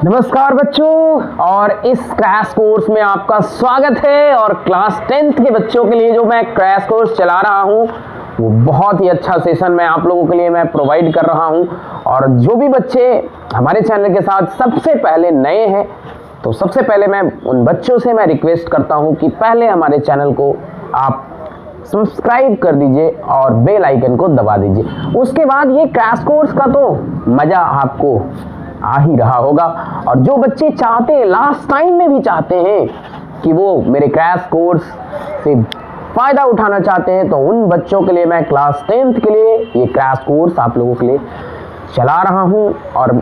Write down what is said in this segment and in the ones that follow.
नमस्कार बच्चों, और इस क्रैश कोर्स में आपका स्वागत है। और क्लास 10th के बच्चों के लिए जो मैं क्रैश कोर्स चला रहा हूं वो बहुत ही अच्छा सेशन मैं आप लोगों के लिए मैं प्रोवाइड कर रहा हूं। और जो भी बच्चे हमारे चैनल के साथ सबसे पहले नए हैं तो सबसे पहले मैं उन बच्चों से मैं रिक्वेस्ट करता हूं कि पहले हमारे चैनल को आप सब्सक्राइब कर दीजिए और बेल आइकन को दबा दीजिए। उसके बाद ये क्रैश कोर्स का तो मज़ा आपको आ ही रहा होगा। और जो बच्चे चाहते हैं, लास्ट टाइम में भी चाहते हैं कि वो मेरे क्रैश कोर्स से फ़ायदा उठाना चाहते हैं, तो उन बच्चों के लिए मैं क्लास 10th के लिए ये क्रैश कोर्स आप लोगों के लिए चला रहा हूं और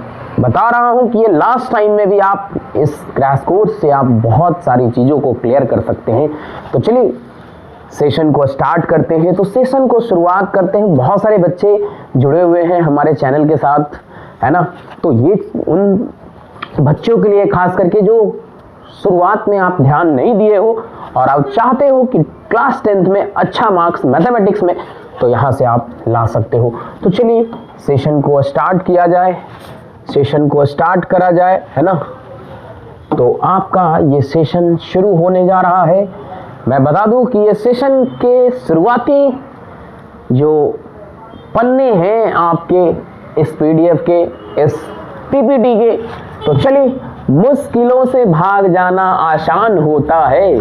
बता रहा हूं कि ये लास्ट टाइम में भी आप इस क्रैश कोर्स से आप बहुत सारी चीज़ों को क्लियर कर सकते हैं। तो चलिए सेशन को स्टार्ट करते हैं। तो सेशन को शुरुआत करते हैं। बहुत सारे बच्चे जुड़े हुए हैं हमारे चैनल के साथ, है ना। तो ये उन बच्चों के लिए खास करके जो शुरुआत में आप ध्यान नहीं दिए हो और आप चाहते हो कि क्लास 10th में अच्छा मार्क्स मैथमेटिक्स में, तो यहाँ से आप ला सकते हो। तो चलिए सेशन को स्टार्ट किया जाए, सेशन को स्टार्ट करा जाए, है ना। तो आपका ये सेशन शुरू होने जा रहा है। मैं बता दूं कि ये सेशन के शुरुआती जो पन्ने हैं आपके इस पीडीएफ के, इस पीपीटी के, तो चलिए मुश्किलों से भाग जाना आसान होता है,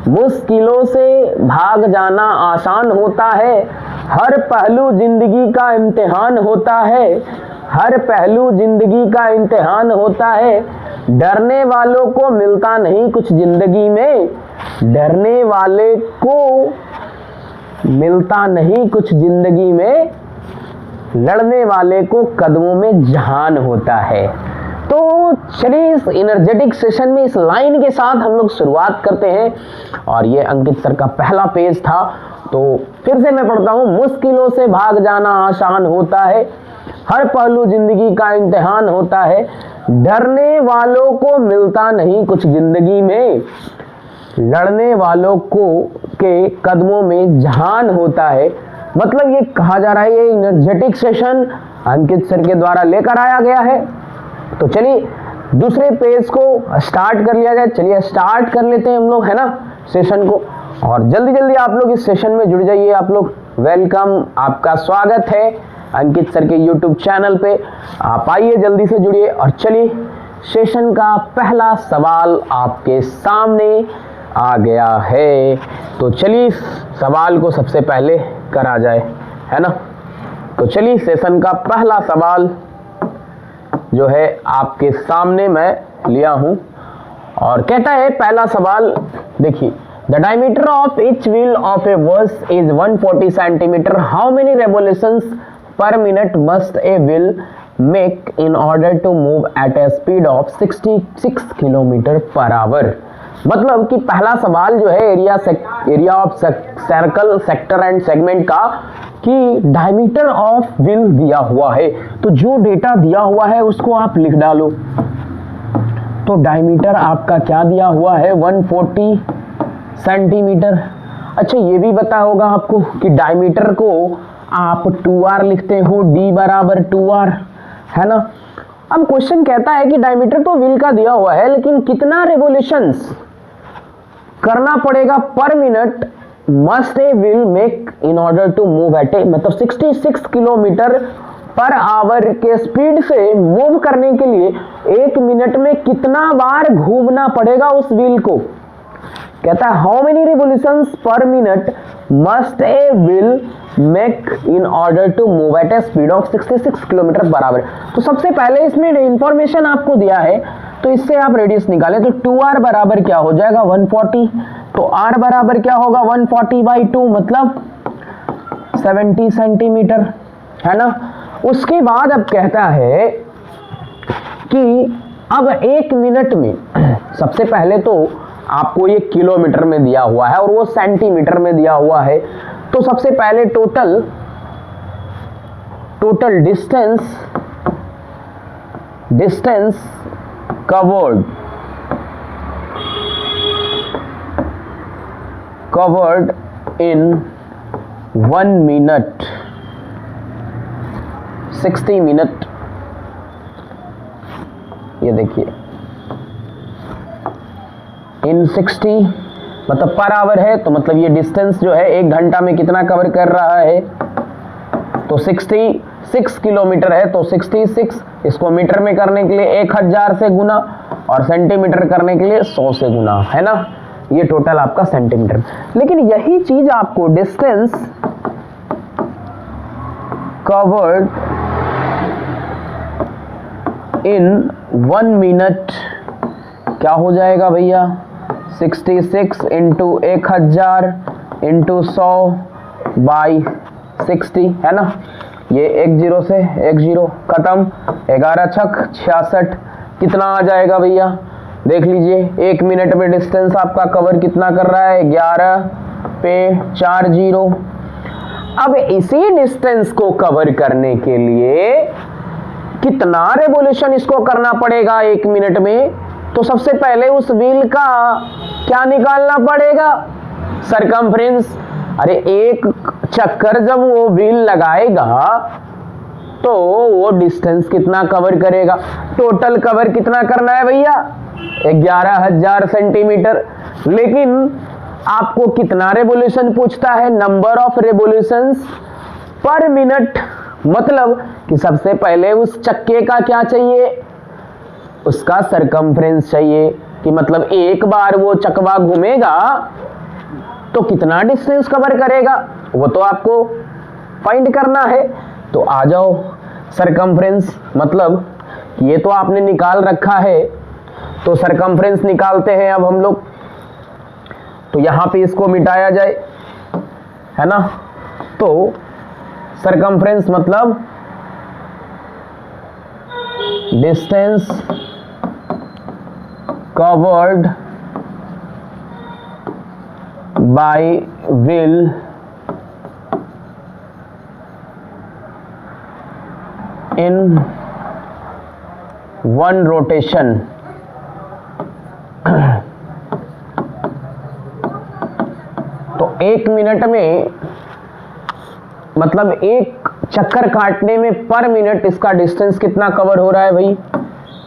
मुश्किलों से भाग जाना आसान होता है, हर पहलू जिंदगी का इम्तिहान होता है, हर पहलू जिंदगी का इम्तिहान होता है, डरने वालों को मिलता नहीं कुछ जिंदगी में, डरने वाले को मिलता नहीं कुछ जिंदगी में, लड़ने वाले को कदमों में जहान होता है। तो चलिए इस एनर्जेटिक सेशन में इस लाइन के साथ हम लोग शुरुआत करते हैं। और ये अंकित सर का पहला पेज था, तो फिर से मैं पढ़ता हूँ। मुश्किलों से भाग जाना आसान होता है, हर पहलू जिंदगी का इम्तिहान होता है, डरने वालों को मिलता नहीं कुछ जिंदगी में, लड़ने वालों को के कदमों में जहान होता है। मतलब ये कहा जा रहा है, ये एनर्जेटिक सेशन अंकित सर के द्वारा लेकर आया गया है। तो चलिए दूसरे पेज को स्टार्ट कर लिया जाए। चलिए स्टार्ट कर लेते हैं हम लोग, है ना, सेशन को। और जल्दी जल्दी आप लोग इस सेशन में जुड़ जाइए। आप लोग वेलकम, आपका स्वागत है अंकित सर के यूट्यूब चैनल पे। आप आइए, जल्दी से जुड़िए। और चलिए सेशन का पहला सवाल आपके सामने आ गया है। तो चलिए सवाल को सबसे पहले करा जाए, है ना। तो चलिए सेशन का पहला सवाल जो है आपके सामने मैं लिया हूं और कहता है, पहला सवाल देखिए, the diameter of each wheel of a bus is 140 centimetre, how many revolutions per minute must a wheel make in order to move at a speed of 66 kilometre per hour. मतलब कि पहला सवाल जो है area of circle, sector and segment का, कि diameter of wheel दिया हुआ है। तो जो डेटा दिया हुआ है उसको आप लिख डालो। तो डायमीटर आपका क्या दिया हुआ है, 140 सेंटीमीटर। अच्छा, ये भी पता होगा आपको कि डायमीटर को आप 2r लिखते हो, d बराबर 2r, है ना। अब क्वेश्चन कहता है कि डायमीटर तो व्हील का दिया हुआ है, लेकिन कितना रेवोल्यूशंस करना पड़ेगा per minute must a wheel make in order to move at a, मतलब 66 किलोमीटर पर आवर के स्पीड से मूव करने के लिए 1 मिनट में कितना बार घूमना पड़ेगा उस व्हील को। कहता है how many revolutions per minute must a wheel make in order to move at a speed of 66 kilometre per hour. तो सबसे पहले इसमें इंफॉर्मेशन आपको दिया है, तो इससे आप रेडियस निकालें। तो 2r बराबर क्या हो जाएगा, 140। तो r बराबर क्या होगा, 140/2, मतलब 70 सेंटीमीटर, है ना। उसके बाद अब कहता है कि अब 1 मिनट में, सबसे पहले तो आपको ये किलोमीटर में दिया हुआ है और वो सेंटीमीटर में दिया हुआ है। तो सबसे पहले total distance covered in 1 minute, 60 minute, ये देखिए इन 60 मतलब पर आवर है, तो मतलब ये डिस्टेंस जो है 1 घंटा में कितना कवर कर रहा है, तो 66 किलोमीटर है। तो 66 इसको मीटर में करने के लिए 1000 से गुना और सेंटीमीटर करने के लिए 100 से गुना, है ना। ये टोटल आपका सेंटीमीटर। लेकिन यही चीज आपको डिस्टेंस कवर्ड इन 1 मिनट क्या हो जाएगा भैया, 66 इंटू 1000 इंटू 100 बाई 60, है ना। ये 1 0 से 1 0 खत्म, 11 छक 66 कितना आ जाएगा भैया, देख लीजिए 1 मिनट में डिस्टेंस आपका कवर कितना कर रहा है, 11 पे 4 0। अब इसी डिस्टेंस को कवर करने के लिए कितना रेवोल्यूशन इसको करना पड़ेगा 1 मिनट में, तो सबसे पहले उस व्हील का क्या निकालना पड़ेगा, सरकमफ्रेंस। अरे एक चक्कर जब वो व्हील लगाएगा तो वो डिस्टेंस कितना कवर करेगा, टोटल कवर कितना करना है भैया, 11,000 सेंटीमीटर। लेकिन आपको कितना रेवोल्यूशन पूछता है, number of revolutions per minute. मतलब कि सबसे पहले उस चक्के का क्या चाहिए, उसका सरकमफ्रेंस चाहिए, कि मतलब एक बार वो चकवा घूमेगा तो कितना डिस्टेंस कवर करेगा, वो तो आपको फाइंड करना है। तो आ जाओ, सरकमफ्रेंस मतलब ये तो आपने निकाल रखा है, तो सरकमफ्रेंस निकालते हैं अब हम लोग। तो यहां पे इसको मिटाया जाए, है ना। तो सरकमफ्रेंस मतलब distance covered by wheel in 1 rotation. तो 1 मिनट में मतलब एक चक्कर काटने में पर मिनट इसका डिस्टेंस कितना कवर हो रहा है भाई,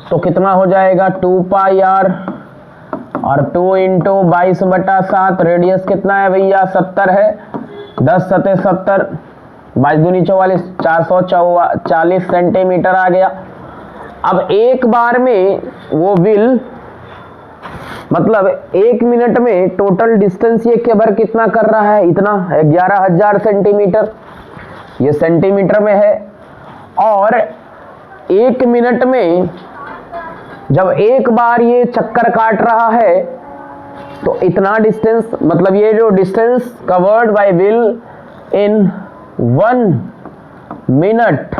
तो कितना हो जाएगा 2 पाई आर और 2 इंटू 22/7, रेडियस कितना है भैया 70 है, 10 सते 70, 22 दूनी 44, 440 सेंटीमीटर आ गया। अब एक बार में वो व्हील मतलब 1 मिनट में टोटल डिस्टेंस ये कवर कितना कर रहा है, इतना 11,000 सेंटीमीटर, ये सेंटीमीटर में है। और 1 मिनट में जब एक बार ये चक्कर काट रहा है तो इतना डिस्टेंस, मतलब ये जो distance covered by wheel in 1 minute,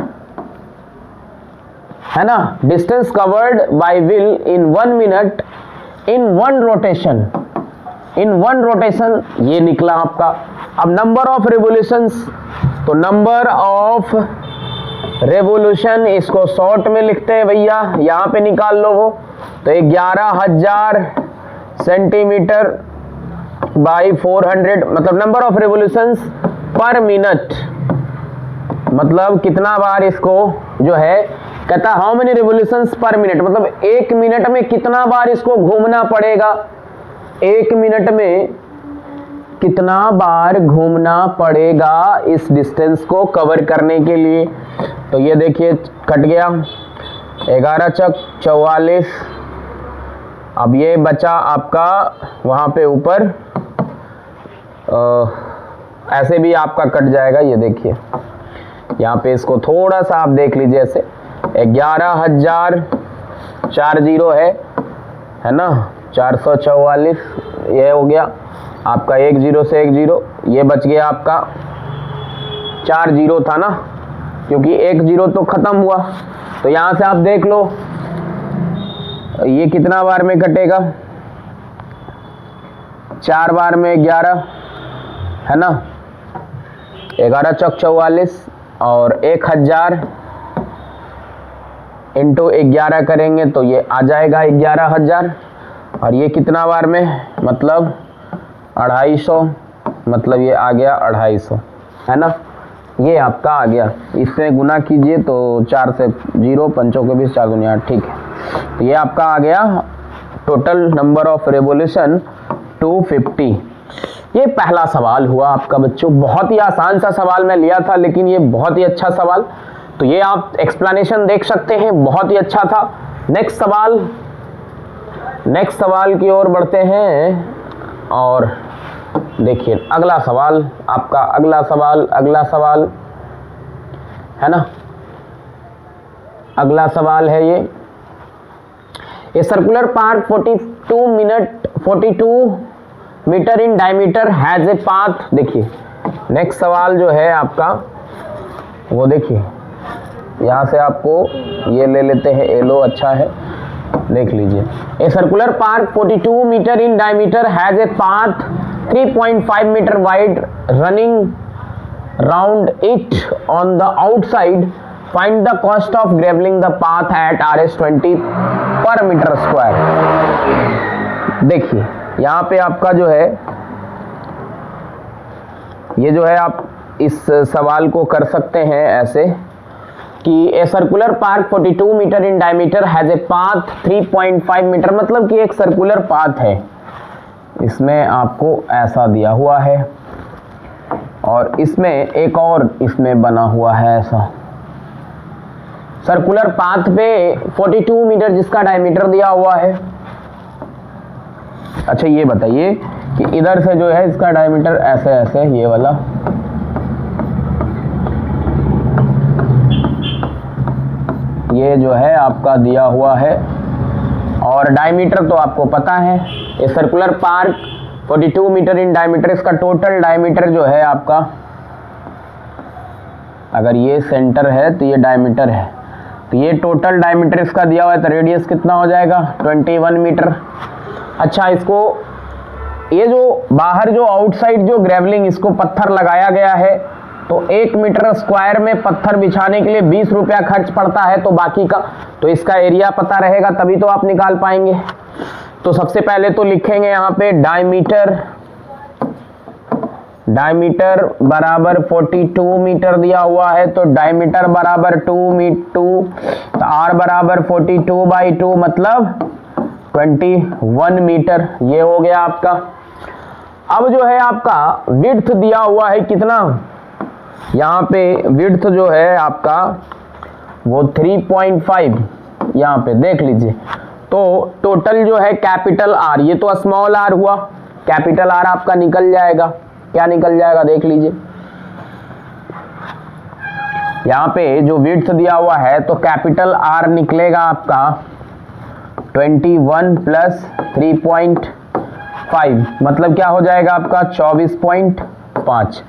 है ना, distance covered by wheel in 1 minute in 1 rotation, in 1 rotation, ये निकला आपका। अब नंबर ऑफ रेवोल्यूशंस, तो नंबर ऑफ रेवोल्यूशन इसको शॉर्ट में लिखते हैं भैया, यहां पे निकाल लो वो, तो 11,000 सेंटीमीटर बाई 400, मतलब number of revolutions per minute, मतलब कितना बार इसको जो है कहता how many revolutions per minute, मतलब 1 मिनट में कितना बार इसको घूमना पड़ेगा, 1 मिनट में कितना बार घूमना पड़ेगा इस डिस्टेंस को कवर करने के लिए। तो ये देखिए कट गया, 11 चक 44, अब ये बचा आपका वहां पे ऊपर, ऐसे भी आपका कट जाएगा, ये देखिए यहाँ पे इसको थोड़ा सा आप देख लीजिए, ऐसे 11,000 4 0 है ना, 444 ये हो गया आपका, 1 0 से 1 0, ये बच गया आपका 4 0 था ना, क्योंकि 1 0 तो खत्म हुआ। तो यहां से आप देख लो ये कितना बार में कटेगा, 4 बार में 11, है ना, 11 चौक 44 और 1000 इंटू 11 करेंगे तो ये आ जाएगा 11,000, और ये कितना बार में, मतलब 250, मतलब ये आ गया 250, है ना, ये आपका आ गया। इससे गुना कीजिए तो 4 से 0, 5 के 20, 4 दूनी 8, ठीक है। तो ये आपका आ गया टोटल नंबर ऑफ रेवोल्यूशन 250। ये पहला सवाल हुआ आपका बच्चों, बहुत ही आसान सा सवाल मैं लिया था, लेकिन ये बहुत ही अच्छा सवाल, तो ये आप एक्सप्लेनेशन देख सकते हैं, बहुत ही अच्छा था। नेक्स्ट सवाल की ओर बढ़ते हैं और देखिए अगला सवाल आपका, अगला सवाल है ना, अगला सवाल है ये। A circular park 42 metre in diameter has a path. देखिए नेक्स्ट सवाल जो है आपका वो देखिए, यहाँ से आपको ये ले लेते हैं एलो, अच्छा है, देख लीजिए। A circular park 42 metre in diameter has a path 3.5 metre wide running round it on the outside, find the cost of gravelling the path at RS20 per metre square. देखिए यहाँ पे आपका जो है, ये जो है आप इस सवाल को कर सकते हैं ऐसे कि a circular park 42 metre in diameter has a path 3.5 metre, मतलब कि एक सर्कुलर पाथ है, इसमें आपको ऐसा दिया हुआ है और इसमें एक और इसमें बना हुआ है ऐसा। सर्कुलर पाथ पे 42 मीटर जिसका डायमीटर दिया हुआ है। अच्छा ये बताइए कि इधर से जो है इसका डायमीटर ऐसे ऐसे, ये वाला ये जो है आपका दिया हुआ है, और डायमीटर तो आपको पता है, ये circular park 42 metre in diameter, इसका टोटल डायमीटर जो है आपका, अगर ये सेंटर है तो ये डायमीटर है, तो ये टोटल डायमीटर इसका दिया हुआ है, तो रेडियस कितना हो जाएगा 21 मीटर। अच्छा इसको, ये जो बाहर जो आउटसाइड जो ग्रेवलिंग, इसको पत्थर लगाया गया है, तो 1 मीटर स्क्वायर में पत्थर बिछाने के लिए 20 रुपया खर्च पड़ता है, तो बाकी का तो इसका एरिया पता रहेगा तभी तो आप निकाल पाएंगे। तो सबसे पहले तो लिखेंगे यहाँ पे डायमीटर बराबर 42 मीटर दिया हुआ है, तो डायमीटर बराबर 2 तो R बराबर 42/2 मतलब 21 मीटर, ये हो गया आपका। अब जो है आपका विड्थ दिया हुआ है कितना, यहाँ पे विड्थ जो है आपका वो 3.5, यहाँ पे देख लीजिए। तो टोटल जो है कैपिटल R, ये तो स्मॉल r हुआ, कैपिटल R आपका निकल जाएगा, क्या निकल जाएगा देख लीजिए। यहाँ पे जो विड्थ दिया हुआ है तो कैपिटल R निकलेगा आपका 21 प्लस 3.5, मतलब क्या हो जाएगा आपका 24.5।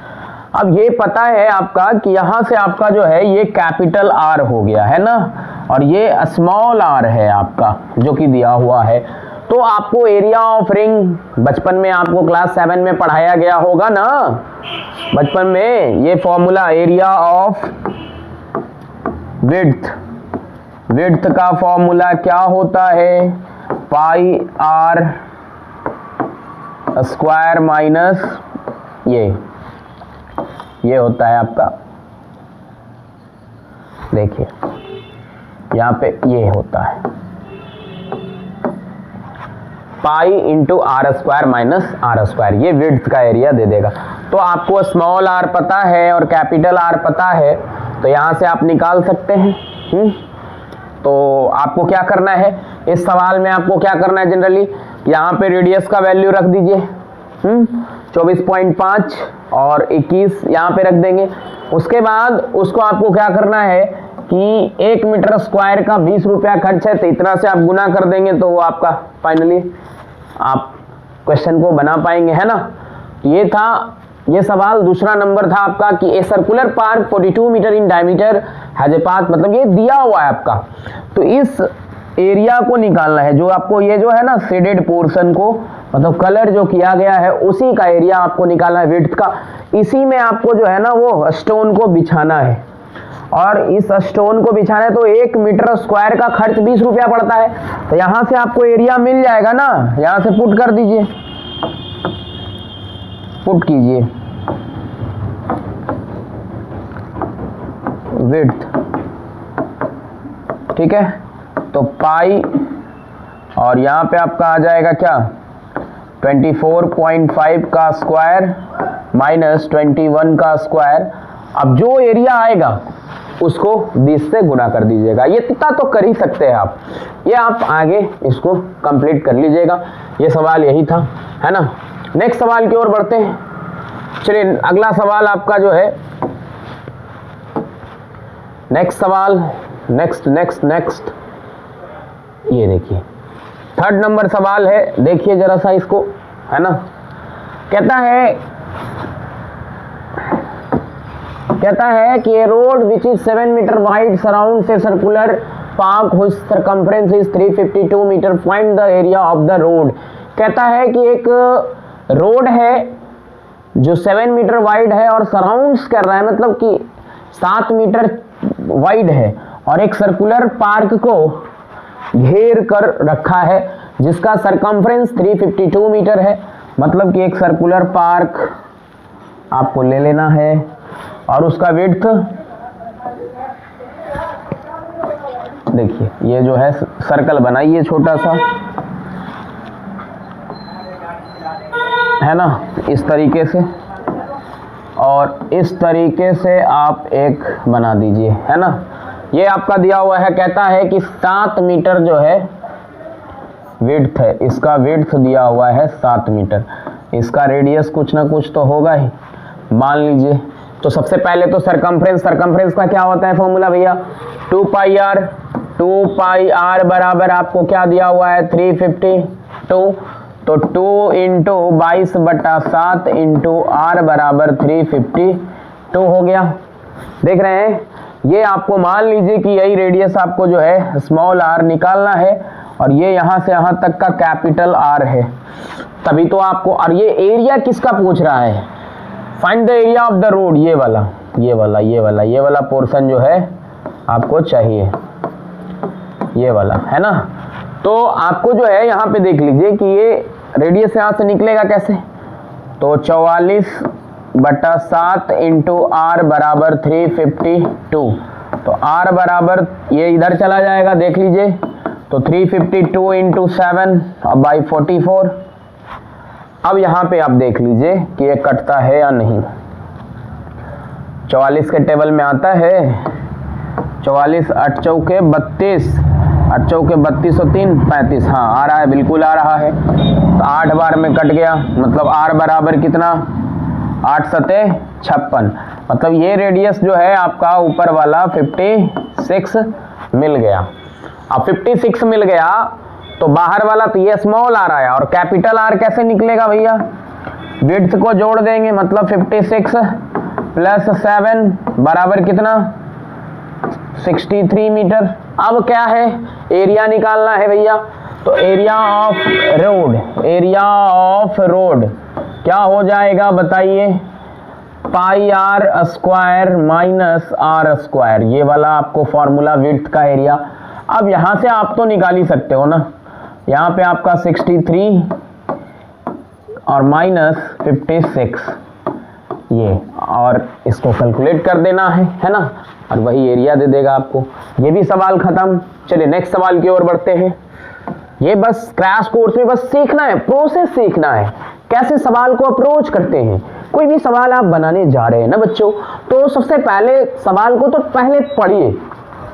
अब ये पता है आपका कि यहाँ से आपका जो है ये कैपिटल R हो गया है ना, और ये स्मॉल r है आपका जो कि दिया हुआ है। तो आपको एरिया ऑफ रिंग बचपन में आपको क्लास 7 में पढ़ाया गया होगा ना, बचपन में ये फॉर्मूला, एरिया ऑफ विड्थ का फॉर्मूला क्या होता है, पाई r स्क्वायर माइनस ये होता है आपका, देखिए यहाँ पे ये होता है pi into R square minus R square, ये विड्थ का एरिया दे देगा। तो आपको स्मॉल r पता है और कैपिटल R पता है, तो यहाँ से आप निकाल सकते हैं। तो आपको क्या करना है इस सवाल में, आपको क्या करना है जनरली, यहाँ पे रेडियस का वैल्यू रख दीजिए 24.5 और 21 यहाँ पे रख देंगे। उसके बाद उसको आपको क्या करना है कि 1 मीटर स्क्वायर का 20 रुपया खर्च है, तो इतना से आप गुना कर देंगे तो वो आपका फाइनली आप क्वेश्चन को बना पाएंगे, है ना। तो ये था ये सवाल। दूसरा नंबर था आपका कि a circular park 42 metre in diameter has a path, मतलब ये दिया हुआ है आपका, तो इस एरिया को निकालना है, जो आपको ये जो है ना शेडेड पोर्शन को, मतलब कलर जो किया गया है उसी का एरिया आपको निकालना है विड्थ का। इसी में आपको जो है ना वो स्टोन को बिछाना है, और इस स्टोन को बिछाना है तो 1 मीटर स्क्वायर का खर्च 20 रुपया पड़ता है। तो यहाँ से आपको एरिया मिल जाएगा ना, यहाँ से पुट कर दीजिए, पुट कीजिए विड्थ, ठीक है। तो पाई और यहाँ पे आपका आ जाएगा क्या 24.5 का स्क्वायर माइनस 21 का स्क्वायर। अब जो एरिया आएगा उसको 20 से गुणा कर दीजिएगा। ये इतना तो कर ही सकते हैं आप, ये आप आगे इसको कंप्लीट कर लीजिएगा। ये सवाल यही था, है ना। नेक्स्ट सवाल की ओर बढ़ते हैं। चलिए अगला सवाल आपका जो है, नेक्स्ट सवाल, नेक्स्ट ये देखिए 3rd नंबर सवाल है, देखिए जरा सा इसको, है ना। कहता है कि a road which is 7 meter wide surrounds a circular park whose circumference is 352 meter. Find the area of the road. कहता है कि एक रोड है जो 7 मीटर वाइड है और सराउंड्स कर रहा है, मतलब कि 7 मीटर वाइड है और एक सर्कुलर पार्क को घेर कर रखा है जिसका सरकमफ्रेंस 352 मीटर है। मतलब कि एक सर्कुलर पार्क आपको ले लेना है और उसका विड्थ देखिए, ये जो है सर्कल बनाइए छोटा सा, है ना, इस तरीके से, और इस तरीके से आप एक बना दीजिए, है ना। ये आपका दिया हुआ है, कहता है कि 7 मीटर जो है विड्थ है, इसका विड्थ दिया हुआ है 7 मीटर, इसका रेडियस कुछ ना कुछ तो होगा ही, मान लीजिए। तो सबसे पहले तो सरकमफ्रेंस का क्या होता है फॉर्मूला भैया, 2 पाई आर बराबर आपको क्या दिया हुआ है 352, तो 2 इंटू 22/7 इंटू आर बराबर 352 हो गया। देख रहे हैं, ये आपको मान लीजिए कि यही रेडियस आपको जो है स्मॉल आर निकालना है और ये यहाँ से यहाँ तक का कैपिटल आर है, तभी तो आपको। और ये एरिया किसका पूछ रहा है, find the area of the road, ये वाला पोर्शन जो है आपको चाहिए, ये वाला, है ना। तो आपको जो है यहाँ पे देख लीजिए कि ये रेडियस यहाँ से निकलेगा कैसे, तो 44/7 इंटू आर बराबर 352, तो आर बराबर ये इधर चला जाएगा, देख लीजिए, तो 352 इंटू 7 बाई 44। अब यहाँ पे आप देख लीजिए कि ये कटता है या नहीं। 44 के टेबल में आता है 44 8 चौके 32, 8 चौके 32 और 3 35, हाँ आ रहा है, बिल्कुल आ रहा है। तो 8 बार में कट गया, मतलब आर बराबर कितना 8 सते 56, मतलब ये रेडियस जो है आपका ऊपर वाला 56 मिल गया। अब 56 मिल गया तो बाहर वाला तो ये स्मॉल आ रहा है, और कैपिटल आर कैसे निकलेगा भैया, विड्थ को जोड़ देंगे, मतलब 56 प्लस 7 बराबर कितना 63 मीटर। अब क्या है, एरिया निकालना है भैया, तो एरिया ऑफ रोड क्या हो जाएगा बताइए, pi r square minus r square, ये वाला आपको फॉर्मूला विड्थ का एरिया। अब यहां से आप तो निकाल ही सकते हो ना, यहाँ पे आपका 63 और माइनस 56 ये, और इसको कैलकुलेट कर देना है ना, और वही एरिया दे देगा आपको। ये भी सवाल खत्म। चलिए नेक्स्ट सवाल की ओर बढ़ते हैं। ये बस क्रैश कोर्स में बस सीखना है, प्रोसेस सीखना है, कैसे सवाल को अप्रोच करते हैं। कोई भी सवाल आप बनाने जा रहे हैं ना बच्चों, तो सबसे पहले सवाल को तो पहले पढ़िए।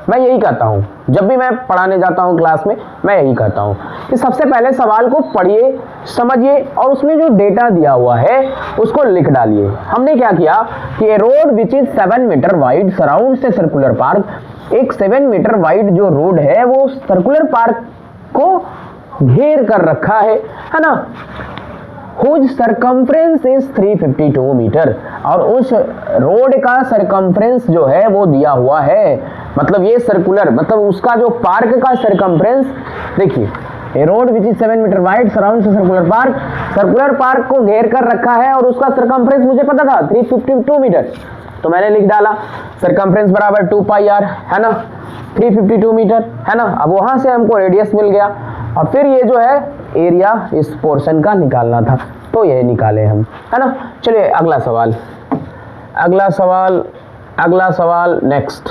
मैं यही कहता हूँ, जब भी मैं पढ़ाने जाता हूँ क्लास में, मैं यही कहता हूँ कि सबसे पहले सवाल को पढ़िए, समझिए, और उसमें जो डेटा दिया हुआ है उसको लिख डालिए। हमने क्या किया कि a road which is 7 metre wide surrounds a circular park, एक 7 मीटर वाइड जो रोड है वो सर्कुलर पार्क को घेर कर रखा है ना, whose circumference is 352 मीटर, और उस रोड का सरकमफ्रेंस जो है वो दिया हुआ है, मतलब ये सर्कुलर, मतलब उसका जो पार्क का सरकमफ्रेंस, देखिए a road which is 7 metre wide surrounds circular park, circular park को घेर कर रखा है और उसका सरकमफ्रेंस मुझे पता था 352 मीटर, तो मैंने लिख डाला सरकमफ्रेंस बराबर 2 पाई आर, है ना, 352 मीटर, है ना। अब वहां से हमको रेडियस मिल गया, और फिर ये जो है एरिया इस पोर्शन का निकालना था, तो ये निकाले हम, है ना। चलिए अगला सवाल नेक्स्ट,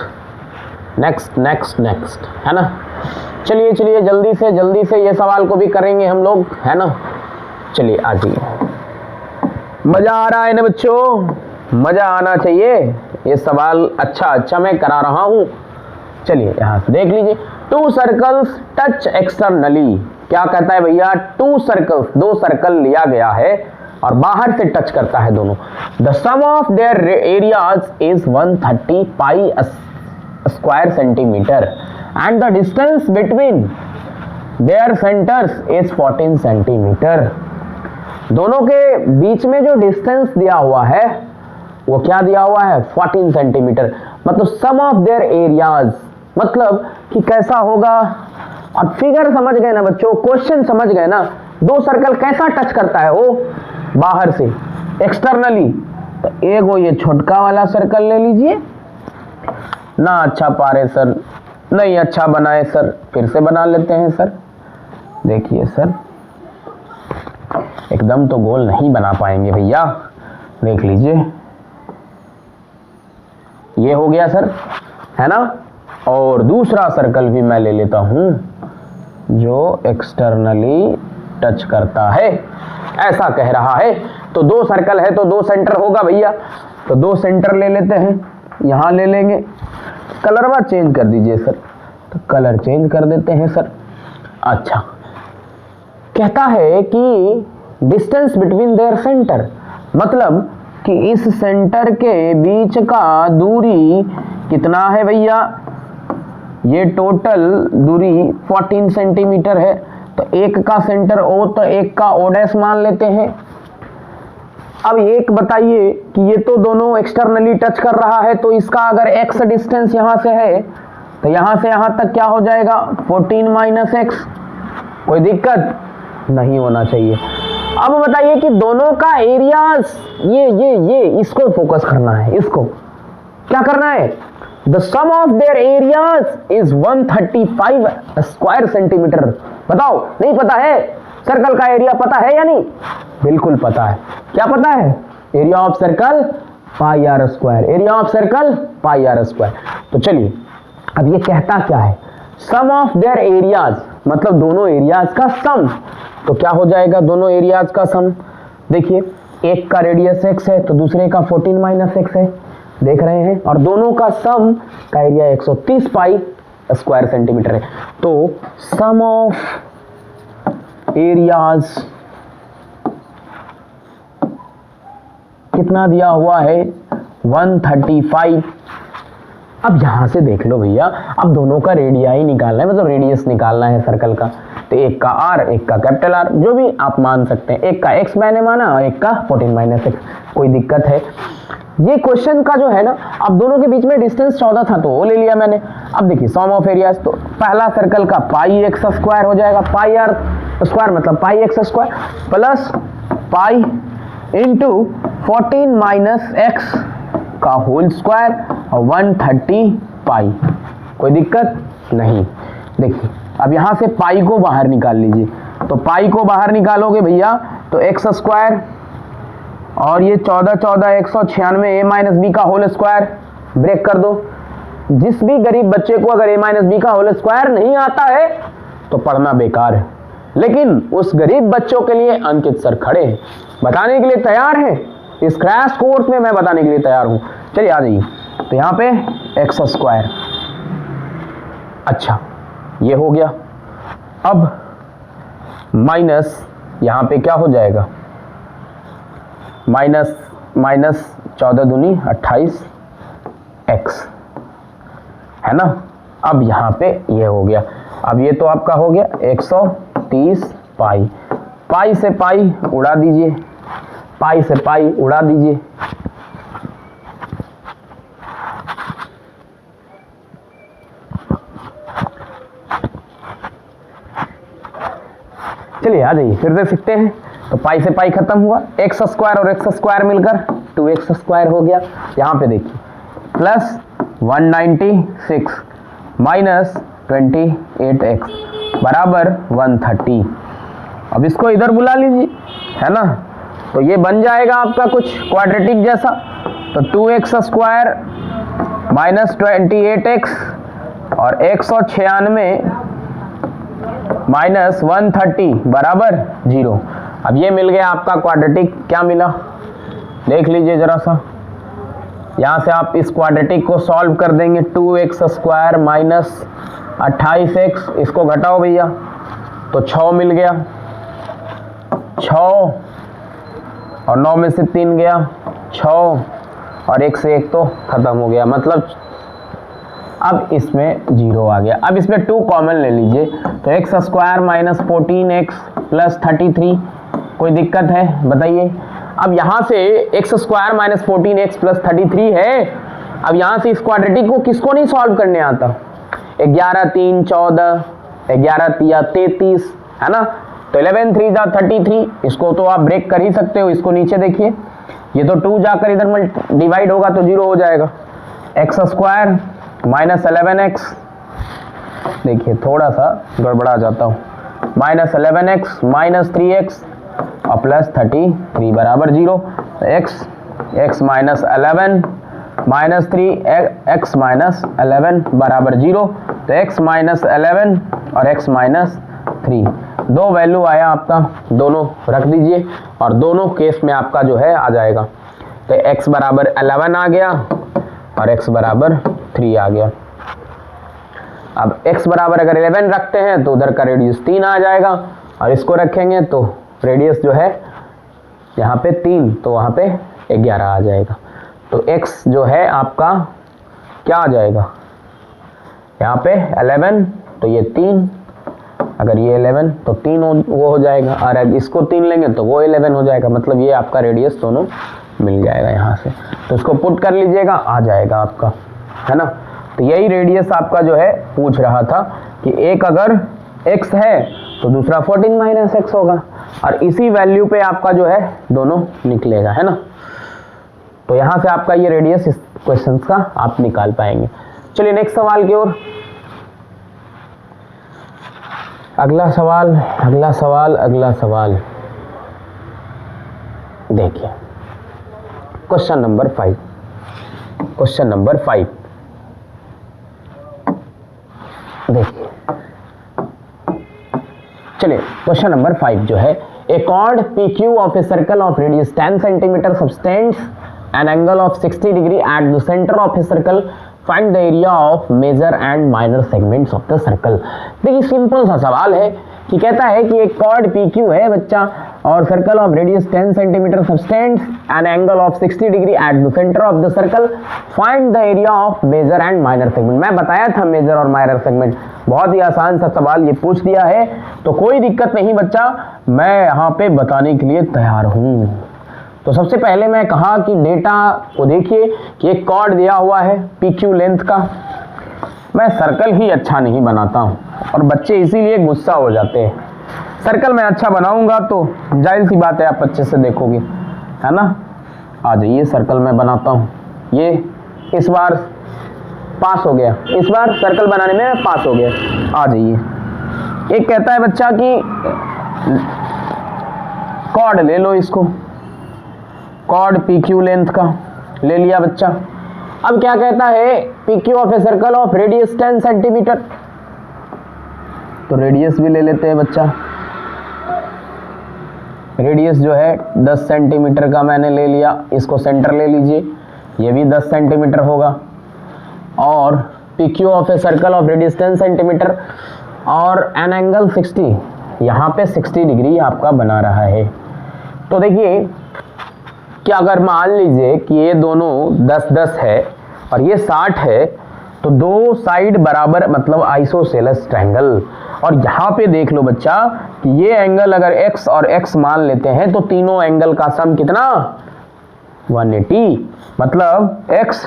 है ना। चलिए चलिए जल्दी से ये सवाल को भी करेंगे हम लोग, है ना। चलिए आ जाइए, मजा आ रहा है ना बच्चों, मजा आना चाहिए। ये सवाल अच्छा मैं करा रहा हूं। चलिए यहां से देख लीजिए, 2 सर्कल्स टच एक्सटर्नली। क्या कहता है भैया, 2 सर्कल्स, 2 सर्कल लिया गया है और बाहर से टच करता है दोनों। The sum of their areas is 130 pi square centimetre and the distance between their centres is 14 centimetre. दोनों के बीच में जो डिस्टेंस दिया हुआ है वो क्या दिया हुआ है, 14 सेंटीमीटर। मतलब सम ऑफ देयर एरियाज, मतलब कि कैसा होगा। और फिगर समझ गए ना बच्चों, क्वेश्चन समझ गए ना। 2 सर्कल कैसा टच करता है वो, बाहर से एक्सटर्नली। तो एक वो ये छोटका वाला सर्कल ले लीजिए ना। अच्छा पा रहे सर, नहीं अच्छा बनाए सर, फिर से बना लेते हैं सर। देखिए सर, एकदम तो गोल नहीं बना पाएंगे भैया, देख लीजिए, ये हो गया सर, है ना। और दूसरा सर्कल भी मैं ले लेता हूं जो एक्सटर्नली टच करता है, ऐसा कह रहा है। तो 2 सर्कल है तो 2 सेंटर होगा भैया, तो 2 सेंटर ले लेते हैं, यहां ले लेंगे। कलरवा चेंज कर दीजिए सर, तो कलर चेंज कर देते हैं सर। अच्छा, कहता है कि डिस्टेंस बिटवीन देयर सेंटर, मतलब कि इस सेंटर के बीच का दूरी कितना है भैया, ये टोटल दूरी 14 सेंटीमीटर है। तो एक का सेंटर O तो एक का O' मान लेते हैं। अब एक बताइए कि ये तो दोनों एक्सटर्नली टच कर रहा है, तो इसका अगर x डिस्टेंस यहां से है तो यहां से यहां तक क्या हो जाएगा, 14 माइनस एक्स। कोई दिक्कत नहीं होना चाहिए। अब बताइए कि दोनों का एरियाज, ये इसको फोकस करना है, इसको क्या करना है। The sum of their areas is 135 square centimetre. बताओ, नहीं पता है? सर्कल का एरिया पता है या नहीं? बिल्कुल पता है। क्या पता है? Area of circle pi r square, area of circle pi r square. तो चलिए, अब ये कहता क्या है, सम ऑफ देयर एरियाज, मतलब दोनों एरियाज का सम। तो क्या हो जाएगा दोनों एरियाज का सम। देखिए, एक का रेडियस x है तो दूसरे का 14 माइनस एक्स है, देख रहे हैं, और दोनों का सम का एरिया 130 पाई स्क्वायर सेंटीमीटर है। तो सम ऑफ एरियाज कितना दिया हुआ है, 135। अब यहां से देख लो भैया, अब दोनों का रेडियाई निकालना है, मतलब रेडियस निकालना है सर्कल का। तो एक का r, एक का कैपिटल R, जो भी आप मान सकते हैं। एक का x मैंने माना और एक का 14 माइनस एक्स। कोई दिक्कत है? ये क्वेश्चन का जो है ना, अब दोनों के बीच में डिस्टेंस 14 था तो वो ले लिया मैंने। अब देखिए, सम ऑफ एरियाज, तो पहला सर्कल का पाई एक्स स्क्वायर हो जाएगा, पाई आर स्क्वायर मतलब pi x square plus pi into 14 minus x का होल स्क्वायर और 130 पाई। कोई दिक्कत नहीं। देखिए, अब यहां से पाई को बाहर निकाल लीजिए। तो पाई को बाहर निकालोगे भैया तो एक्स स्क्वायर और ये 14 196 ए माइनस बी का होल स्क्वायर, ब्रेक कर दो। जिस भी गरीब बच्चे को अगर ए माइनस बी का होल स्क्वायर नहीं आता है तो पढ़ना बेकार है, लेकिन उस गरीब बच्चों के लिए अंकित सर खड़े हैं, बताने के लिए तैयार हैं। इस क्रैश कोर्स में मैं बताने के लिए तैयार हूं। चलिए आ जाइए। तो यहां पे एक्स स्क्वायर, अच्छा ये हो गया। अब माइनस यहां पे क्या हो जाएगा, माइनस 14 दूनी 28 एक्स, है ना। अब यहां पे ये हो गया। अब ये तो आपका हो गया 130 पाई। पाई से पाई उड़ा दीजिए, पाई से पाई उड़ा दीजिए। चलिए आ जाइए, फिर से सीखते हैं। तो पाई से पाई खत्म हुआ, एक्स स्क्वायर और एक्स स्क्वायर मिलकर 2x स्क्वायर हो गया। यहां पे देखिए, प्लस 196 माइनस 28x बराबर 130। अब इसको इधर बुला लीजिए, है ना। तो ये बन जाएगा आपका कुछ क्वाड्रेटिक जैसा। तो 2x स्क्वायर माइनस 28x और 196 माइनस 130 बराबर 0। अब ये मिल गया आपका क्वाड्रेटिक। क्या मिला देख लीजिए जरा सा, यहाँ से आप इस क्वाड्रेटिक को सॉल्व कर देंगे। 2x स्क्वायर माइनस 28x, इसको घटाओ भैया तो 6 मिल गया, 6 और 9 में से 3 गया 6 और 1 से 1 तो खत्म हो गया, मतलब अब इसमें 0 आ गया। अब इसमें 2 कॉमन ले लीजिए तो x square minus 14x plus 33, कोई दिक्कत है बताइए। अब यहाँ से x square minus 14x plus 33 है। अब यहाँ से इस क्वाड्रेटिक को किसको नहीं सॉल्व करने आता, 11 3 14, 11 3 33 है ना, तो 11 3 जा 33, इसको तो आप ब्रेक कर ही सकते हो। इसको नीचे देखिए, ये तो 2 जाकर इधर डिवाइड होगा तो 0 हो जाएगा। एक्स स्क्वायर माइनस 11x, देखिए थोड़ा सा गड़बड़ा जाता हूँ, माइनस 11x माइनस 3x और प्लस 33 बराबर 0। तो x minus 11 minus 3 x minus 11 बराबर 0। तो x माइनस 11 और x माइनस 3, 2 वैल्यू आया आपका, दोनों रख दीजिए और दोनों केस में आपका जो है आ जाएगा। तो x बराबर 11 आ गया और x बराबर 3 आ गया। अब x बराबर अगर 11 रखते हैं तो उधर का रेडियस 3 आ जाएगा और इसको रखेंगे तो रेडियस जो है यहाँ पे 3 तो वहाँ पे 11 आ जाएगा। तो x जो है आपका क्या आ जाएगा, यहाँ पे 11 तो ये 3, अगर ये 11 तो 3 वो हो जाएगा और अगर इसको 3 लेंगे तो वो 11 हो जाएगा, मतलब ये आपका रेडियस दोनों मिल जाएगा यहाँ से। तो इसको पुट कर लीजिएगा, आ जाएगा आपका, है ना। तो यही रेडियस आपका जो है पूछ रहा था कि एक अगर x है तो दूसरा 14 माइनस x होगा और इसी वैल्यू पे आपका जो है दोनों निकलेगा, है ना। तो यहाँ से आपका ये रेडियस इस क्वेश्चन का आप निकाल पाएंगे। चलिए नेक्स्ट सवाल की ओर। अगला सवाल देखिए, क्वेश्चन नंबर 5 देखिए। चलिए क्वेश्चन नंबर 5 जो है, a chord PQ of a circle of radius 10 centimetre subtends an angle of 60 degree at the centre of a circle, find the area of major and minor segments of the circle. देखिए simple सा सवाल है कि कहता है कि एक cord PQ है बच्चा और circle of radius 10 centimetre subtends an angle of 60 degree at the centre of the circle, find the area of major and minor segment. मैं बताया था मेजर और माइनर सेगमेंट, बहुत ही आसान सा सवाल ये पूछ दिया है, तो कोई दिक्कत नहीं बच्चा, मैं यहाँ पे बताने के लिए तैयार हूँ। तो सबसे पहले मैं कहा कि डेटा को देखिए कि एक कॉर्ड दिया हुआ है PQ लेंथ का। मैं सर्कल ही अच्छा नहीं बनाता हूँ और बच्चे इसीलिए गुस्सा हो जाते हैं। सर्कल मैं अच्छा बनाऊंगा तो जाहिर सी बात है आप अच्छे से देखोगे, है ना। आ जाइए, सर्कल मैं बनाता हूँ। ये इस बार पास हो गया, इस बार सर्कल बनाने में पास हो गया। आ जाइए, एक कहता है बच्चा कि कॉर्ड ले लो, इसको कॉर्ड PQ लेंथ का ले लिया बच्चा। अब क्या कहता है, PQ of a circle of radius 10 centimetre, तो रेडियस भी ले लेते हैं बच्चा। रेडियस जो है 10 सेंटीमीटर का मैंने ले लिया, इसको सेंटर ले लीजिए, ये भी 10 सेंटीमीटर होगा। और PQ of a circle of radius 10 centimetre और एन एंगल 60, यहाँ पे 60 डिग्री आपका बना रहा है। तो देखिए कि अगर मान लीजिए कि ये दोनों 10-10 है और ये 60 है, तो दो साइड बराबर मतलब आइसोसेलेस ट्रायंगल। और यहाँ पे देख लो बच्चा कि ये एंगल अगर x और x मान लेते हैं तो तीनों एंगल का सम कितना, 180, मतलब x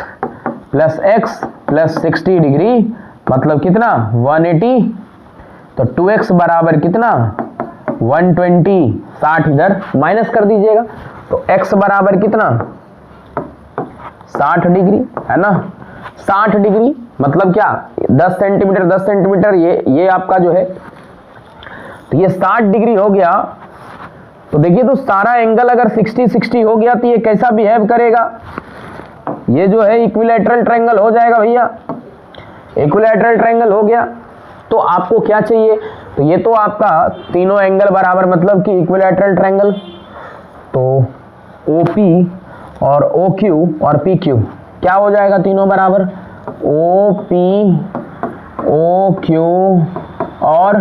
plus x plus 60 degree मतलब कितना, 180। तो 2x बराबर कितना, 120, 60 इधर माइनस कर दीजिएगा, तो x बराबर कितना, 60 डिग्री, है ना। 60 डिग्री मतलब क्या, 10 सेंटीमीटर ये आपका जो है, तो ये 60 डिग्री हो गया। तो देखिए तो सारा एंगल अगर 60 हो गया तो ये कैसा बिहेव करेगा, ये जो है इक्विलैटरल ट्रायंगल हो जाएगा भैया, इक्विलैटरल ट्रायंगल हो गया। तो आपको क्या चाहिए, तो ये तो आपका तीनों एंगल बराबर मतलब कि इक्विलैटरल ट्रायंगल, तो OP और OQ और PQ क्या हो जाएगा, तीनों बराबर OP OQ और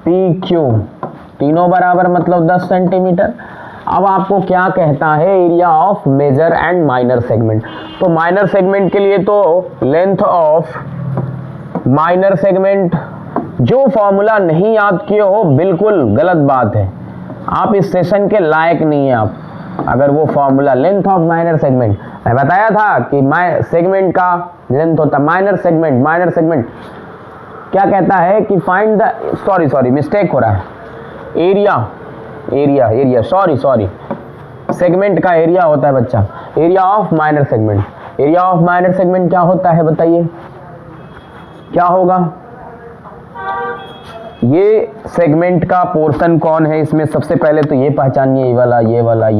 PQ तीनों बराबर मतलब 10 सेंटीमीटर। अब आपको क्या कहता है, area of major and minor segment. तो माइनर सेगमेंट के लिए तो लेंथ ऑफ माइनर सेगमेंट, जो फॉर्मूला नहीं याद किए हो बिल्कुल गलत बात है, आप इस सेशन के लायक नहीं है आप अगर वो formula length of minor segment, मैं बताया था कि सेगमेंट का लेंथ होता माइनर सेगमेंट क्या कहता है कि फाइंड द, सॉरी मिस्टेक हो रहा है, एरिया सॉरी सेगमेंट का एरिया होता है बच्चा, area of minor segment. Area of minor segment क्या होता है बताइए, क्या होगा, ये सेगमेंट का पोर्शन कौन है इसमें, सबसे पहले तो ये पहचानिए, ये वाला।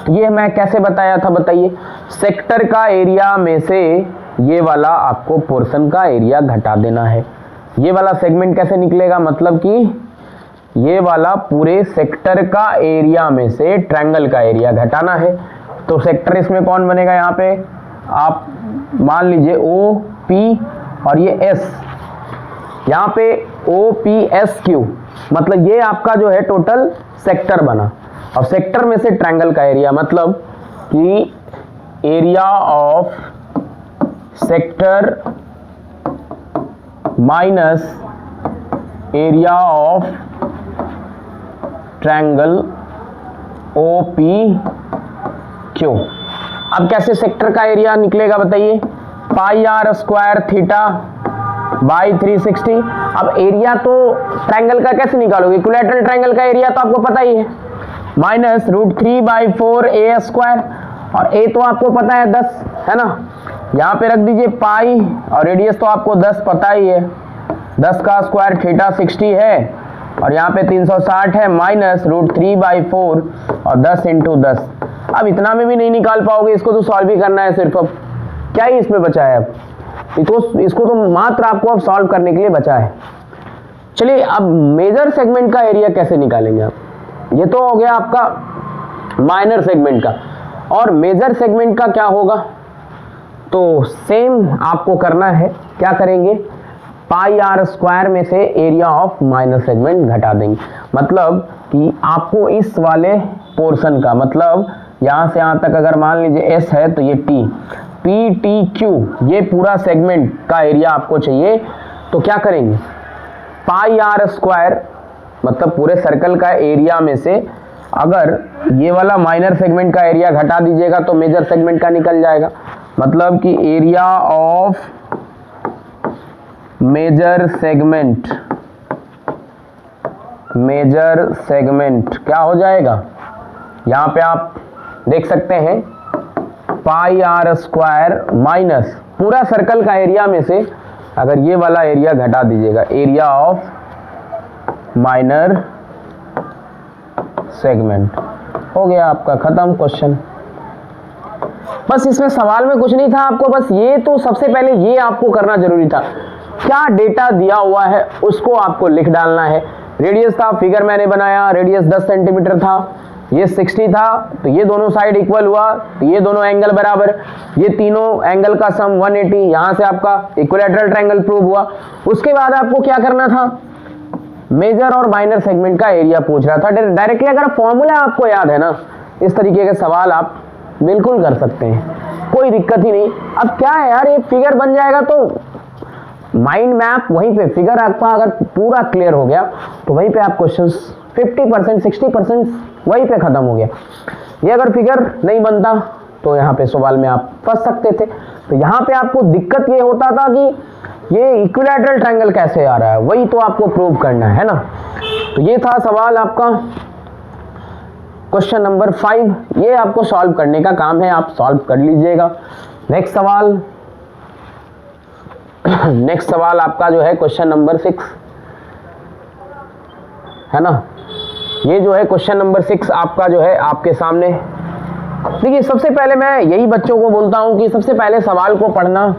तो ये मैं कैसे बताया था बताइए, सेक्टर का एरिया में से ये वाला आपको पोर्शन का एरिया घटा देना है। ये वाला सेगमेंट कैसे निकलेगा, मतलब कि ये वाला पूरे सेक्टर का एरिया में से ट्रायंगल का एरिया घटाना है। तो सेक्टर इसमें कौन बनेगा, यहाँ पे आप मान लीजिए OP और ये S, यहाँ पे OPSQ, मतलब ये आपका जो है टोटल सेक्टर बना, और सेक्टर में से ट्रायंगल का एरिया मतलब कि area of sector minus area of triangle OPQ। अब कैसे सेक्टर का एरिया निकलेगा बताइए, pi r square theta by 360। अब एरिया तो ट्रायंगल का कैसे निकालोगे, इक्विलैटरल ट्रायंगल का एरिया तो आपको पता ही है, माइनस √3/4 a स्क्वायर, और a तो आपको पता है 10 है ना, यहाँ पे रख दीजिए पाई, और रेडियस तो आपको 10 पता ही है, 10 का स्क्वायर थीटा 60 है, और यहाँ पे 360 है, माइनस √3/4 और 10 × 10। अब इतना में भी नहीं निकाल पाओगे, इसको तो सॉल्व ही करना है सिर्फ। अब क्या ही इसमें बचा है, अब इसको तो मात्र आपको अब सॉल्व करने के लिए बचा है। चलिए अब मेजर सेगमेंट का एरिया कैसे निकालेंगे आप, ये तो हो गया आपका माइनर सेगमेंट का, और मेजर सेगमेंट का क्या होगा, तो सेम आपको करना है, क्या करेंगे, पाई आर स्क्वायर में से एरिया ऑफ माइनर सेगमेंट घटा देंगे, मतलब कि आपको इस वाले पोर्शन का, मतलब यहाँ से यहाँ तक अगर मान लीजिए S है तो ये PTQ, ये पूरा सेगमेंट का एरिया आपको चाहिए, तो क्या करेंगे, पाई आर स्क्वायर मतलब पूरे सर्कल का एरिया में से अगर ये वाला माइनर सेगमेंट का एरिया घटा दीजिएगा तो मेजर सेगमेंट का निकल जाएगा, मतलब कि एरिया ऑफ मेजर सेगमेंट क्या हो जाएगा, यहाँ पे आप देख सकते हैं पाई आर स्क्वायर माइनस पूरा सर्कल का एरिया में से अगर ये वाला एरिया घटा दीजिएगा, एरिया ऑफ माइनर सेगमेंट, हो गया आपका खत्म क्वेश्चन। बस इसमें सवाल में कुछ नहीं था आपको, बस ये तो सबसे पहले ये आपको करना जरूरी था, क्या डेटा दिया हुआ है उसको आपको लिख डालना है। रेडियस था, फिगर मैंने बनाया, रेडियस 10 सेंटीमीटर था, ये 60 था, तो ये दोनों साइड इक्वल हुआ, तो ये दोनों एंगल बराबर, ये तीनों एंगल का सम 180, यहाँ से आपका इक्विलैटरल ट्रायंगल प्रूव हुआ। उसके बाद आपको क्या करना था, मेजर और माइनर सेगमेंट का एरिया पूछ रहा था डायरेक्टली। अगर फॉर्मूला आपको याद है ना, इस तरीके के सवाल आप बिल्कुल कर सकते हैं, कोई दिक्कत ही नहीं। अब क्या है यार, ये फिगर बन जाएगा तो माइंड मैप वहीं पे, फिगर आपका अगर पूरा क्लियर हो गया तो वहीं पे आप क्वेश्चंस 50% 60% वहीं पे खत्म हो गया। ये अगर फिगर नहीं बनता तो यहाँ पे सवाल में आप फंस सकते थे। तो यहाँ पे आपको दिक्कत ये होता था कि ये इक्विलैटरल ट्रायंगल कैसे आ रहा है, वही तो आपको प्रूव करना है ना। तो ये था सवाल आपका क्वेश्चन नंबर 5, ये आपको सॉल्व करने का काम है, आप सॉल्व कर लीजिएगा। नेक्स्ट सवाल आपका जो है क्वेश्चन नंबर 6 है ना। ये जो है क्वेश्चन नंबर 6 आपका जो है आपके सामने। देखिए सबसे पहले मैं यही बच्चों को बोलता हूं कि सबसे पहले सवाल को पढ़ना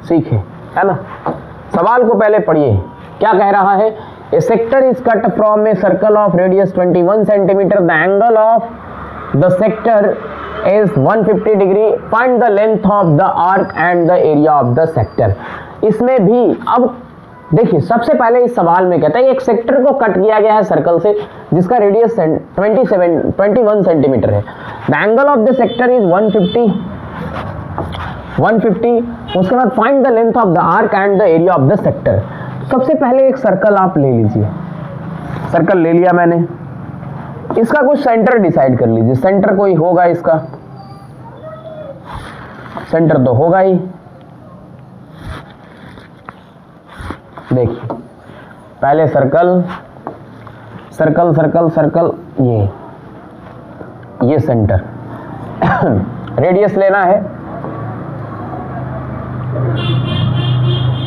सीखें, है ना। सवाल को पहले पढ़िए, क्या कह रहा है, a sector is cut from a circle of radius 21 centimetre, the angle of the sector is 150 degree, find the length of the arc and the area of the sector. इसमें भी अब देखिए, सबसे पहले इस सवाल में कहता है एक सेक्टर को कट किया गया है सर्कल से जिसका रेडियस 21 सेंटीमीटर है, the angle of the sector is 150, उसके बाद find the length of the arc and the area of the sector. सबसे पहले एक सर्कल आप ले लीजिए, सर्कल ले लिया मैंने, इसका कुछ सेंटर डिसाइड कर लीजिए, सेंटर कोई होगा, इसका सेंटर तो होगा ही। देखिए पहले सर्कल सर्कल सर्कल सर्कल, ये सेंटर रेडियस लेना है,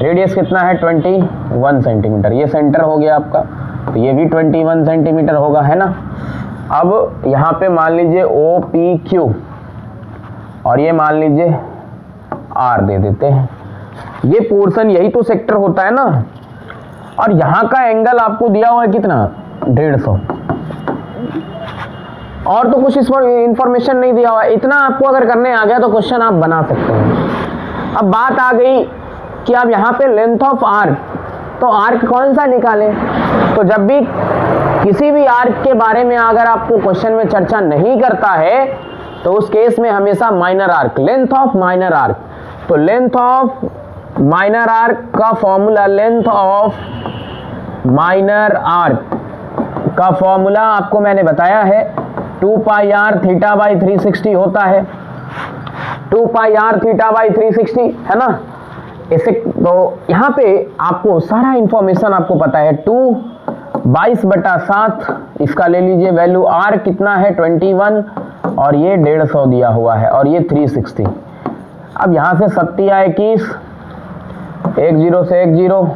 रेडियस कितना है 21 सेंटीमीटर, ये सेंटर हो गया आपका, तो ये भी 21 सेंटीमीटर होगा, है ना। अब यहाँ पे मान लीजिए OPQ और ये मान लीजिए R दे देते हैं, ये पोर्शन यही तो सेक्टर होता है ना, और यहाँ का एंगल आपको दिया हुआ है कितना 150, और तो कुछ इस पर इंफॉर्मेशन नहीं दिया हुआ है, इतना आपको अगर करने आ गया तो क्वेश्चन आप बना सकते हैं। अब बात आ गई कि आप यहाँ पे लेंथ ऑफ आर्क, तो आर्क कौन सा निकालें, तो जब भी किसी भी आर्क के बारे में अगर आपको क्वेश्चन में चर्चा नहीं करता है तो उस केस में हमेशा minor arc, length of minor arc, तो लेंथ ऑफ माइनर आर्क का formula, length of minor arc का फॉर्मूला आपको मैंने बताया है 2 पाई r थीटा बाई 360 होता है, 2 पाई r थीटा बाई 360, है ना। इसे तो यहाँ पे आपको सारा इंफॉर्मेशन आपको पता है, 22/7 इसका ले लीजिए वैल्यू, r कितना है 21 और ये 150 दिया हुआ है और ये 360। अब यहाँ से 7 आए 21, 1 0 से 1 0,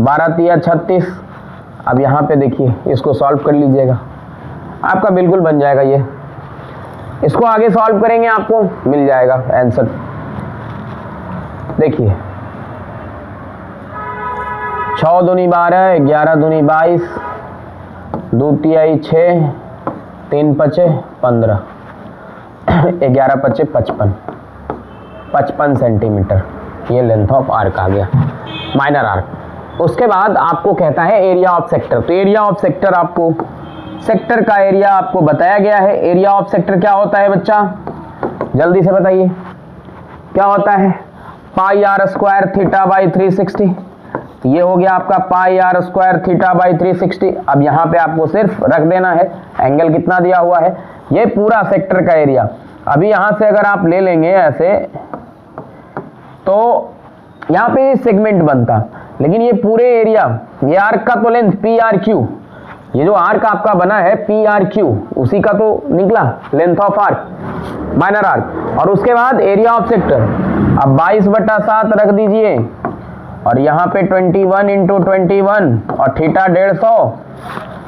12 3 36। अब यहाँ पे देखिए इसको सॉल्व कर लीजिएगा, आपका बिल्कुल बन जाएगा ये, इसको आगे सॉल्व करेंगे आपको मिल जाएगा आंसर। देखिए 6 दूनी 12, 11 दूनी 22, 2 तिहाई 6, 3 पचे 15, 11 पचे 55 सेंटीमीटर, ये लेंथ ऑफ आर्क आ गया, माइनर आर्क। उसके बाद आपको कहता है एरिया ऑफ सेक्टर, तो एरिया ऑफ सेक्टर आपको, सेक्टर का एरिया आपको बताया गया है। एरिया ऑफ सेक्टर क्या होता है बच्चा, जल्दी से बताइए क्या होता है, पाई r स्क्वायर थीटा बाई 360, ये हो गया आपका पाई r स्क्वायर थीटा बाई 360। अब यहाँ पे आपको सिर्फ रख देना है एंगल कितना दिया हुआ है, ये पूरा सेक्टर का एरिया। अभी यहाँ से अगर आप ले लेंगे ऐसे तो यहाँ पे सेगमेंट बनता, लेकिन ये पूरे एरिया, ये आर्क का तो लेंथ PRQ, ये जो आर्क आपका बना है PRQ, उसी का तो निकला length of arc, minor arc. और उसके बाद एरिया ऑफ सेक्टर, अब 22/7 रख दीजिए और यहाँ पे 21 × 21 और थीटा 150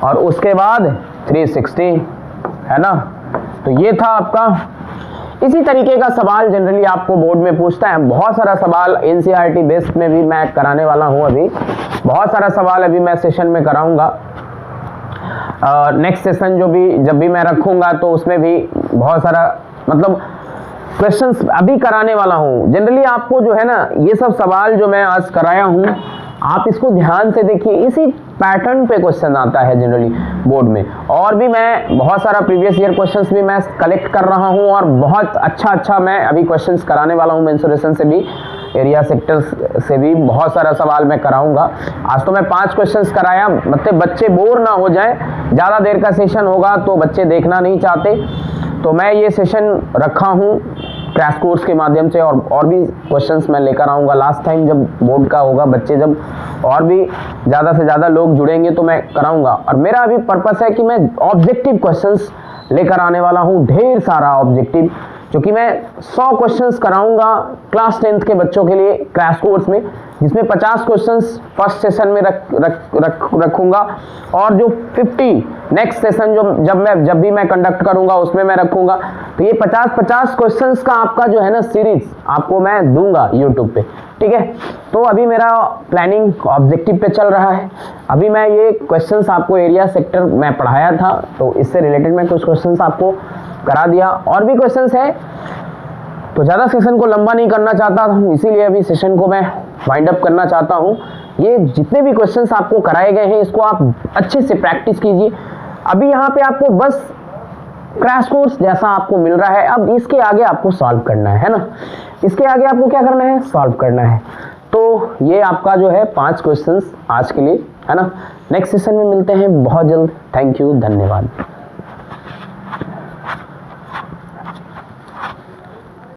और उसके बाद 360, है ना। तो ये था आपका। इसी तरीके का सवाल जनरली आपको बोर्ड में पूछता है, बहुत सारा सवाल NCERT बेस्ड में भी मैं कराने वाला हूँ, अभी बहुत सारा सवाल अभी मैं सेशन में कराऊंगा। नेक्स्ट सेशन जब भी मैं रखूंगा तो उसमें भी बहुत सारा मतलब क्वेश्चंस अभी कराने वाला हूं। जनरली आपको जो है ना ये सब सवाल जो मैं आज कराया हूं, आप इसको ध्यान से देखिए, इसी पैटर्न पे क्वेश्चन आता है जनरली बोर्ड में। और भी मैं बहुत सारा प्रीवियस ईयर क्वेश्चंस भी मैं कलेक्ट कर रहा हूं और बहुत अच्छा मैं अभी क्वेश्चंस कराने वाला हूं। मेंसुरेशन से भी, एरिया सेक्टर्स से भी बहुत सारा सवाल मैं कराऊंगा। आज तो मैं 5 क्वेश्चंस कराया, मतलब बच्चे बोर ना हो जाए, ज़्यादा देर का सेशन होगा तो बच्चे देखना नहीं चाहते, तो मैं ये सेशन रखा हूँ क्रैश कोर्स के माध्यम से। और भी क्वेश्चंस मैं लेकर आऊँगा लास्ट टाइम जब बोर्ड का होगा, बच्चे जब और भी ज़्यादा से ज़्यादा लोग जुड़ेंगे तो मैं कराऊँगा। और मेरा अभी पर्पस है कि मैं ऑब्जेक्टिव क्वेश्चंस लेकर आने वाला हूँ, ढेर सारा ऑब्जेक्टिव, क्योंकि मैं 100 क्वेश्चंस कराऊंगा क्लास 10th के बच्चों के लिए क्रैश कोर्स में। जिसमें 50 क्वेश्चंस फर्स्ट सेशन में रखूंगा और जो 50 नेक्स्ट सेशन जब भी मैं कंडक्ट करूंगा उसमें मैं रखूंगा। तो ये 50 क्वेश्चंस का आपका जो है ना सीरीज आपको मैं दूंगा यूट्यूब पे, ठीक है। तो अभी मेरा प्लानिंग ऑब्जेक्टिव पे चल रहा है। अभी मैं ये क्वेश्चंस आपको एरिया सेक्टर में पढ़ाया था, तो इससे रिलेटेड मैं कुछ क्वेश्चंस आपको करा दिया। और भी क्वेश्चंस है तो ज़्यादा सेशन को लंबा नहीं करना चाहता हूँ, इसीलिए अभी सेशन को मैं वाइंड अप करना चाहता हूँ। ये जितने भी क्वेश्चंस आपको कराए गए हैं इसको आप अच्छे से प्रैक्टिस कीजिए। अभी यहाँ पे आपको बस क्रैश कोर्स जैसा आपको मिल रहा है, अब इसके आगे आपको सॉल्व करना है ना। इसके आगे आपको क्या करना है, सॉल्व करना है। तो ये आपका जो है 5 क्वेश्चंस आज के लिए है ना। नेक्स्ट सेशन में मिलते हैं बहुत जल्द। थैंक यू, धन्यवाद।